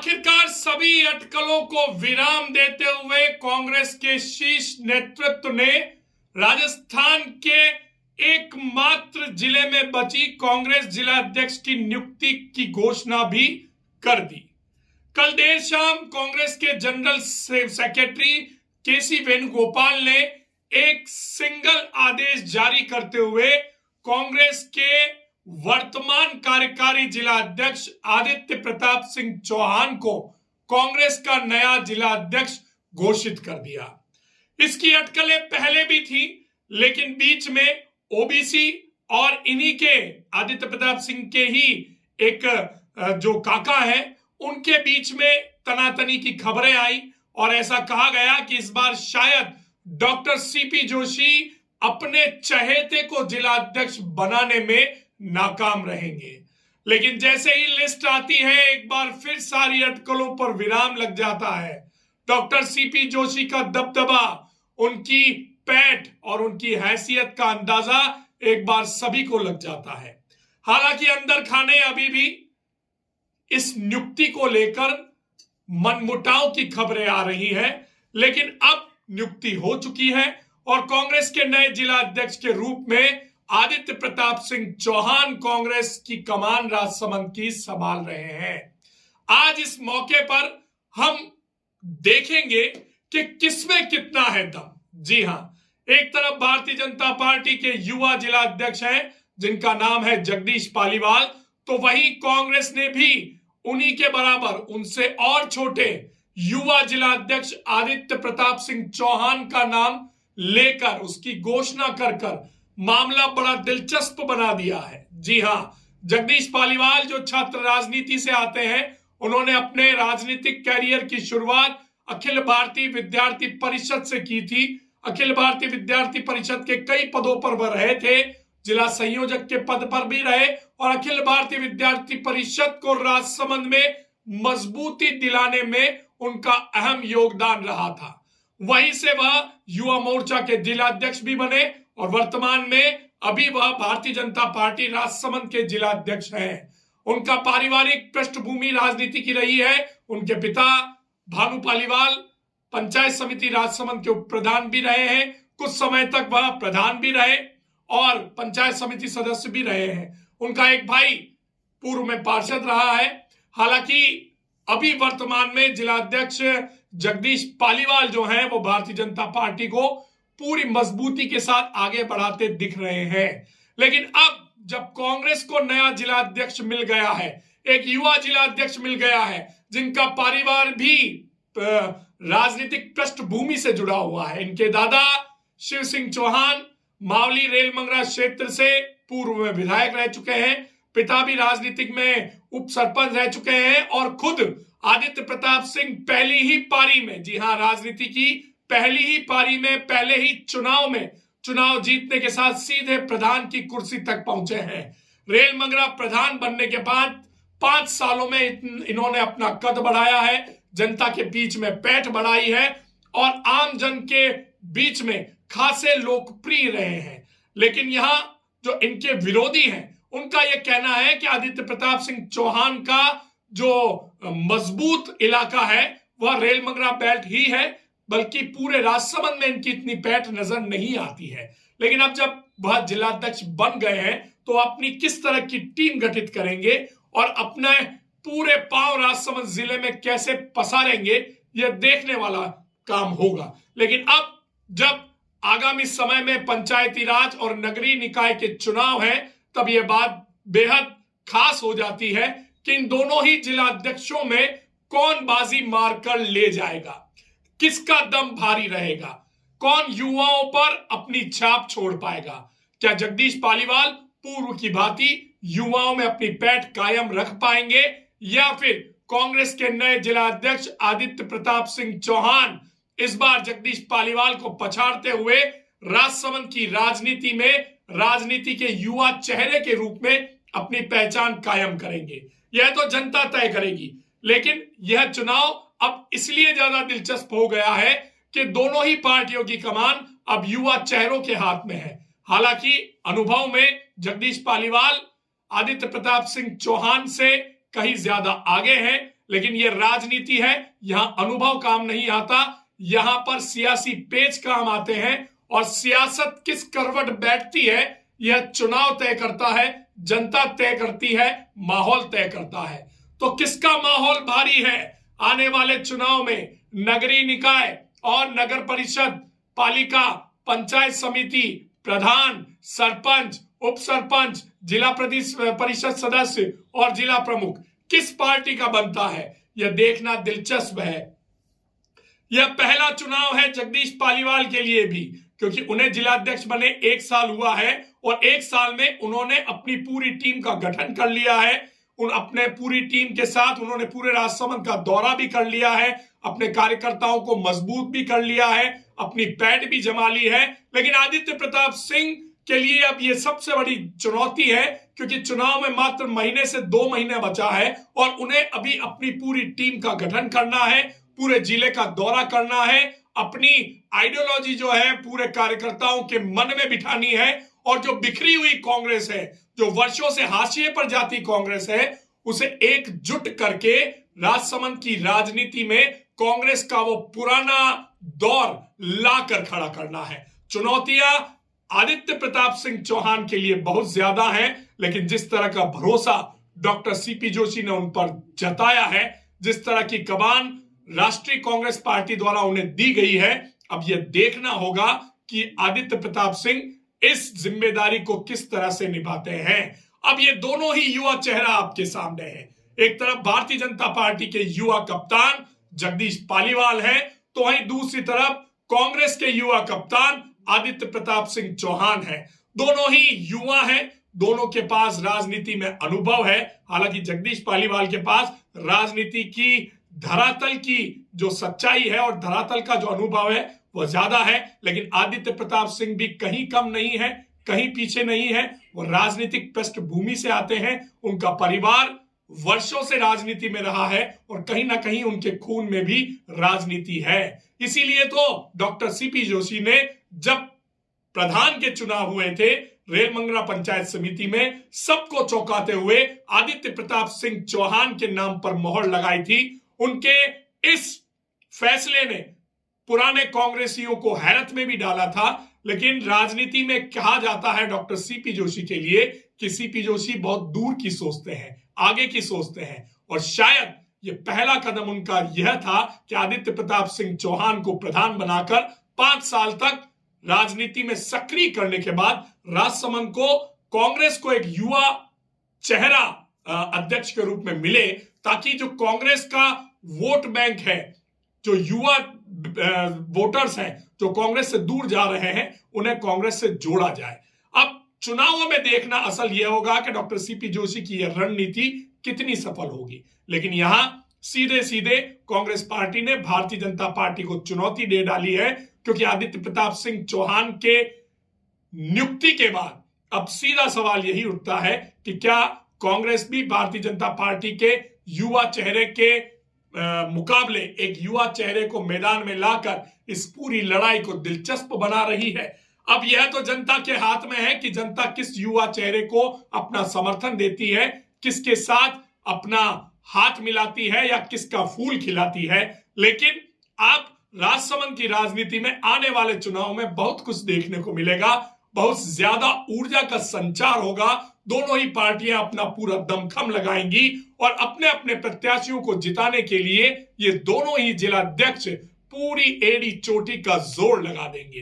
आखिरकार सभी अटकलों को विराम देते हुए कांग्रेस के शीर्ष नेतृत्व ने राजस्थान के एकमात्र जिले में बची कांग्रेस जिला अध्यक्ष की नियुक्ति की घोषणा भी कर दी। कल देर शाम कांग्रेस के जनरल सेक्रेटरी केसी वेणुगोपाल ने एक सिंगल आदेश जारी करते हुए कांग्रेस के वर्तमान कार्यकारी जिला अध्यक्ष आदित्य प्रताप सिंह चौहान को कांग्रेस का नया जिला अध्यक्ष घोषित कर दिया। इसकी अटकलें पहले भी थी, लेकिन बीच में ओबीसी और इन्हीं के आदित्य प्रताप सिंह के ही एक जो काका हैं उनके बीच में तनातनी की खबरें आई और ऐसा कहा गया कि इस बार शायद डॉक्टर सीपी जोशी अपने चहेते को जिला अध्यक्ष बनाने में नाकाम रहेंगे। लेकिन जैसे ही लिस्ट आती है एक बार फिर सारी अटकलों पर विराम लग जाता है। डॉक्टर सीपी जोशी का दबदबा, उनकी पैठ और उनकी हैसियत का अंदाजा एक बार सभी को लग जाता है। हालांकि अंदर खाने अभी भी इस नियुक्ति को लेकर मनमुटाव की खबरें आ रही हैं, लेकिन अब नियुक्ति हो चुकी है और कांग्रेस के नए जिला अध्यक्ष के रूप में आदित्य प्रताप सिंह चौहान कांग्रेस की कमान राजसमंद की संभाल रहे हैं। आज इस मौके पर हम देखेंगे कि किसमें कितना है दम। जी हां, एक तरफ भारतीय जनता पार्टी के युवा जिला अध्यक्ष हैं जिनका नाम है जगदीश पालीवाल, तो वहीं कांग्रेस ने भी उन्हीं के बराबर उनसे और छोटे युवा जिला अध्यक्ष आदित्य प्रताप सिंह चौहान का नाम लेकर उसकी घोषणा कर मामला बड़ा दिलचस्प बना दिया है। जी हां, जगदीश पालीवाल जो छात्र राजनीति से आते हैं, उन्होंने अपने राजनीतिक कैरियर की शुरुआत अखिल भारतीय विद्यार्थी परिषद से की थी। अखिल भारतीय विद्यार्थी परिषद के कई पदों पर वह रहे थे, जिला संयोजक के पद पर भी रहे और अखिल भारतीय विद्यार्थी परिषद को राजसमंद में मजबूती दिलाने में उनका अहम योगदान रहा था। वहीं से वह युवा मोर्चा के जिला अध्यक्ष भी बने और वर्तमान में अभी वह भारतीय जनता पार्टी राजसमंद के जिला अध्यक्ष हैं। उनका पारिवारिक पृष्ठभूमि राजनीति की रही है। उनके पिता भानु पालीवाल पंचायत समिति राजसमंद के उप प्रधान भी रहे हैं, कुछ समय तक वह प्रधान भी रहे और पंचायत समिति सदस्य भी रहे हैं। उनका एक भाई पूर्व में पार्षद रहा है। हालांकि अभी वर्तमान में जिला अध्यक्ष जगदीश पालीवाल जो हैं वो भारतीय जनता पार्टी को पूरी मजबूती के साथ आगे बढ़ाते दिख रहे हैं। लेकिन अब जब कांग्रेस को नया जिला अध्यक्ष मिल गया है, एक युवा जिला अध्यक्ष मिल गया है जिनका परिवार भी राजनीतिक पृष्ठभूमि से जुड़ा हुआ है। इनके दादा शिव सिंह चौहान मावली रेल मंगरा क्षेत्र से पूर्व में विधायक रह चुके हैं, पिता भी राजनीतिक में उप सरपंच रह चुके हैं और खुद आदित्य प्रताप सिंह पहली ही पारी में, जी हां, राजनीति की पहली ही पारी में पहले ही चुनाव जीतने के साथ सीधे प्रधान की कुर्सी तक पहुंचे हैं। रेल मंगरा प्रधान बनने के बाद 5 सालों में इन्होंने अपना कद बढ़ाया है, जनता के बीच में पैठ बढ़ाई है और आम जन के बीच में खासे लोकप्रिय रहे हैं। लेकिन यहां जो इनके विरोधी हैं उनका यह कहना है कि आदित्य प्रताप सिंह चौहान का जो मजबूत इलाका है वह रेल मंगरा बेल्ट ही है, बल्कि पूरे राजसमंद में इनकी इतनी पैठ नजर नहीं आती है। लेकिन अब जब वह जिलाध्यक्ष बन गए हैं तो अपनी किस तरह की टीम गठित करेंगे और अपने पूरे पांव राजसमंद जिले में कैसे पसारेंगे, यह देखने वाला काम होगा। लेकिन अब जब आगामी समय में पंचायती राज और नगरीय निकाय के चुनाव हैं, तब यह बात बेहद खास हो जाती है कि इन दोनों ही जिला अध्यक्षों में कौन बाजी मारकर ले जाएगा, किसका दम भारी रहेगा, कौन युवाओं पर अपनी छाप छोड़ पाएगा। क्या जगदीश पालीवाल पूर्व की भांति युवाओं में अपनी पैठ कायम रख पाएंगे या फिर कांग्रेस के नए जिला अध्यक्ष आदित्य प्रताप सिंह चौहान इस बार जगदीश पालीवाल को पछाड़ते हुए राजसमंद की राजनीति में राजनीति के युवा चेहरे के रूप में अपनी पहचान कायम करेंगे, यह तो जनता तय करेगी। लेकिन यह चुनाव अब इसलिए ज्यादा दिलचस्प हो गया है कि दोनों ही पार्टियों की कमान अब युवा चेहरों के हाथ में है। हालांकि अनुभव में जगदीश पालीवाल आदित्य प्रताप सिंह चौहान से कहीं ज्यादा आगे हैं, लेकिन ये राजनीति है, यहां अनुभव काम नहीं आता, यहां पर सियासी पेच काम आते हैं और सियासत किस करवट बैठती है यह चुनाव तय करता है, जनता तय करती है, माहौल तय करता है। तो किसका माहौल भारी है आने वाले चुनाव में? नगरीय निकाय और नगर परिषद, पालिका, पंचायत समिति, प्रधान, सरपंच, उप सरपंच, जिला परिषद सदस्य और जिला प्रमुख किस पार्टी का बनता है, यह देखना दिलचस्प है। यह पहला चुनाव है जगदीश पालीवाल के लिए भी, क्योंकि उन्हें जिलाध्यक्ष बने 1 साल हुआ है और 1 साल में उन्होंने अपनी पूरी टीम का गठन कर लिया है। अपने पूरी टीम के साथ उन्होंने पूरे राजसमंद का दौरा भी कर लिया है, अपने कार्यकर्ताओं को मजबूत भी कर लिया है, अपनी पैठ भी जमा ली है। लेकिन आदित्य प्रताप सिंह के लिए अब यह सबसे बड़ी चुनौती है, क्योंकि चुनाव में मात्र महीने से 2 महीने बचा है और उन्हें अभी अपनी पूरी टीम का गठन करना है, पूरे जिले का दौरा करना है, अपनी आइडियोलॉजी जो है पूरे कार्यकर्ताओं के मन में बिठानी है और जो बिखरी हुई कांग्रेस है, जो वर्षों से हाशिए पर जाती कांग्रेस है, उसे एकजुट करके राजसमंद की राजनीति में कांग्रेस का वो पुराना दौर लाकर खड़ा करना है। चुनौतियां आदित्य प्रताप सिंह चौहान के लिए बहुत ज्यादा हैं, लेकिन जिस तरह का भरोसा डॉक्टर सीपी जोशी ने उन पर जताया है, जिस तरह की कमान राष्ट्रीय कांग्रेस पार्टी द्वारा उन्हें दी गई है, अब यह देखना होगा कि आदित्य प्रताप सिंह इस जिम्मेदारी को किस तरह से निभाते हैं। अब ये दोनों ही युवा चेहरा आपके सामने है। एक तरफ भारतीय जनता पार्टी के युवा कप्तान जगदीश पालीवाल है, तो वहीं दूसरी तरफ कांग्रेस के युवा कप्तान आदित्य प्रताप सिंह चौहान है। दोनों ही युवा हैं, दोनों के पास राजनीति में अनुभव है। हालांकि जगदीश पालीवाल के पास राजनीति की धरातल की जो सच्चाई है और धरातल का जो अनुभव है वो ज्यादा है, लेकिन आदित्य प्रताप सिंह भी कहीं कम नहीं है, कहीं पीछे नहीं है। वो राजनीतिक पृष्ठभूमि से आते हैं, उनका परिवार वर्षों से राजनीति में रहा है और कहीं ना कहीं उनके खून में भी राजनीति है। इसीलिए तो डॉक्टर सीपी जोशी ने जब प्रधान के चुनाव हुए थे रेल मंगरा पंचायत समिति में, सबको चौंकाते हुए आदित्य प्रताप सिंह चौहान के नाम पर मोहर लगाई थी। उनके इस फैसले ने पुराने कांग्रेसियों को हैरत में भी डाला था, लेकिन राजनीति में कहा जाता है डॉक्टर सीपी जोशी के लिए कि सीपी जोशी बहुत दूर की सोचते हैं, आगे की सोचते हैं, और शायद ये पहला कदम उनका यह था कि आदित्य प्रताप सिंह चौहान को प्रधान बनाकर 5 साल तक राजनीति में सक्रिय करने के बाद राजसमंद को कांग्रेस को एक युवा चेहरा अध्यक्ष के रूप में मिले, ताकि जो कांग्रेस का वोट बैंक है, जो युवा वोटर्स हैं जो कांग्रेस से दूर जा रहे हैं, उन्हें कांग्रेस से जोड़ा जाए। अब चुनावों में देखना असल यह होगा कि डॉक्टर सीपी जोशी की यह रणनीति कितनी सफल होगी। लेकिन यहां सीधे सीधे कांग्रेस पार्टी ने भारतीय जनता पार्टी को चुनौती दे डाली है, क्योंकि आदित्य प्रताप सिंह चौहान के नियुक्ति के बाद अब सीधा सवाल यही उठता है कि क्या कांग्रेस भी भारतीय जनता पार्टी के युवा चेहरे के मुकाबले एक युवा चेहरे को मैदान में लाकर इस पूरी लड़ाई को दिलचस्प बना रही है। अब यह तो जनता के हाथ में है कि जनता किस युवा चेहरे को अपना समर्थन देती है, किसके साथ अपना हाथ मिलाती है या किसका फूल खिलाती है। लेकिन आप राजसमंद की राजनीति में आने वाले चुनाव में बहुत कुछ देखने को मिलेगा, बहुत ज्यादा ऊर्जा का संचार होगा। दोनों ही पार्टियां अपना पूरा दमखम लगाएंगी और अपने अपने प्रत्याशियों को जिताने के लिए ये दोनों ही जिलाध्यक्ष पूरी एड़ी चोटी का जोर लगा देंगे।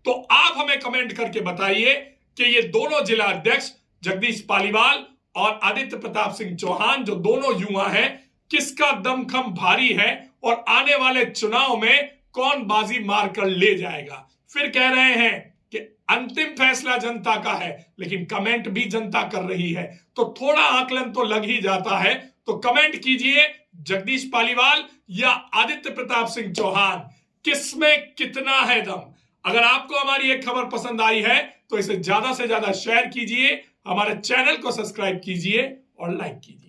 तो आप हमें कमेंट करके बताइए कि ये दोनों जिलाध्यक्ष जगदीश पालीवाल और आदित्य प्रताप सिंह चौहान, जो दोनों युवा हैं, किसका दमखम भारी है और आने वाले चुनाव में कौन बाजी मारकर ले जाएगा। फिर कह रहे हैं कि अंतिम फैसला जनता का है, लेकिन कमेंट भी जनता कर रही है, तो थोड़ा आकलन तो लग ही जाता है। तो कमेंट कीजिए, जगदीश पालीवाल या आदित्य प्रताप सिंह चौहान, किसमें कितना है दम। अगर आपको हमारी एक खबर पसंद आई है तो इसे ज्यादा से ज्यादा शेयर कीजिए, हमारे चैनल को सब्सक्राइब कीजिए और लाइक कीजिए।